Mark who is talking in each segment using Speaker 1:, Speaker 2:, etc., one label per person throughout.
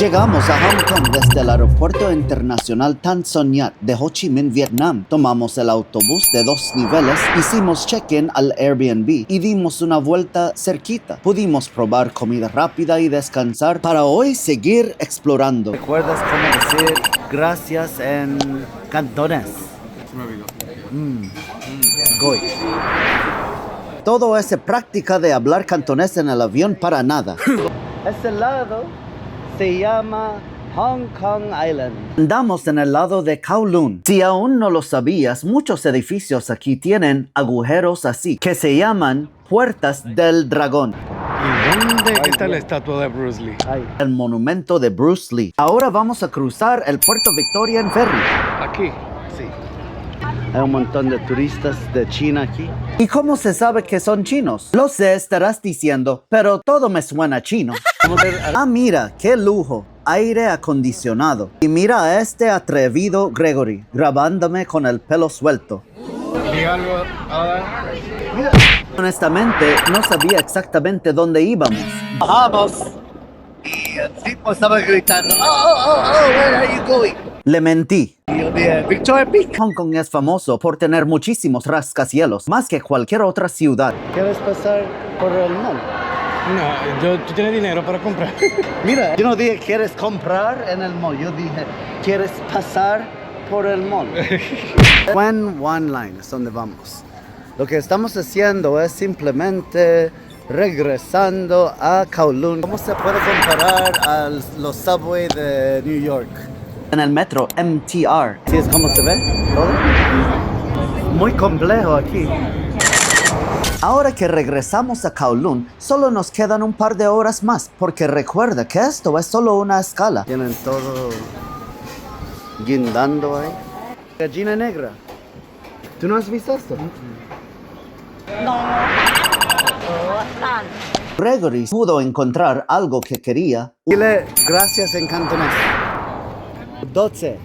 Speaker 1: Llegamos a Hong Kong desde el aeropuerto internacional Tan Son Nhat de Ho Chi Minh, Vietnam. Tomamos el autobús de 2 niveles, hicimos check-in al Airbnb y dimos una vuelta cerquita. Pudimos probar comida rápida y descansar para hoy seguir explorando. ¿Recuerdas cómo decir gracias en cantonés? Goi. Todo es práctica de hablar cantonés en el avión para nada. Ese lado se llama Hong Kong Island. Andamos en el lado de Kowloon. Si aún no lo sabías, muchos edificios aquí tienen agujeros así, que se llaman puertas del dragón.
Speaker 2: ¿Y dónde está la estatua de Bruce Lee?
Speaker 1: El monumento de Bruce Lee. Ahora vamos a cruzar el Puerto Victoria en ferry.
Speaker 2: Aquí.
Speaker 1: Sí. Hay un montón de turistas de China aquí. ¿Y cómo se sabe que son chinos? Lo sé, estarás diciendo, pero todo me suena chino. Ah, mira, qué lujo. Aire acondicionado. Y mira a este atrevido Gregory, grabándome con el pelo suelto.
Speaker 2: Diga algo, Ada.
Speaker 1: Honestamente, no sabía exactamente dónde íbamos. Bajamos. Y el tipo estaba gritando, where are you going? Le mentí. Y yo dije, Victoria Peak. Hong Kong es famoso por tener muchísimos rascacielos, más que cualquier otra ciudad. ¿Quieres pasar por el mall?
Speaker 2: No, tú tienes dinero para comprar.
Speaker 1: Mira, yo no dije quieres comprar en el mall, yo dije quieres pasar por el mall. When One Line es donde vamos. Lo que estamos haciendo es simplemente regresando a Kowloon. ¿Cómo se puede comparar a los subway de New York? En el metro MTR. ¿Sí es como se ve todo? Muy complejo aquí. Ahora que regresamos a Kowloon, solo nos quedan un par de horas más, porque recuerda que esto es solo una escala. Tienen todo guindando ahí. Gallina negra. ¿Tú no has visto esto?
Speaker 3: No.
Speaker 1: Gregory pudo encontrar algo que quería. Dile gracias en cantonés. 12.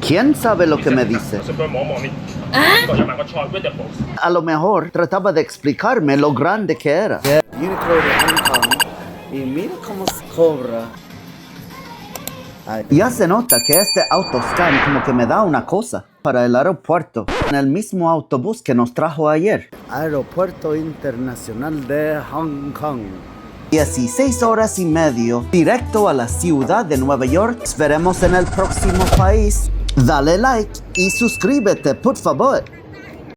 Speaker 1: ¿Quién sabe lo que me dice? A lo mejor trataba de explicarme lo grande que era. Uniqlo de Hong Kong. Y mira cómo se cobra. Ay. Ya se nota que este autoscan como que me da una cosa para el aeropuerto. En el mismo autobús que nos trajo ayer. Aeropuerto Internacional de Hong Kong. 16 horas y medio, directo a la ciudad de Nueva York. Nos veremos en el próximo país. Dale like y suscríbete, por favor.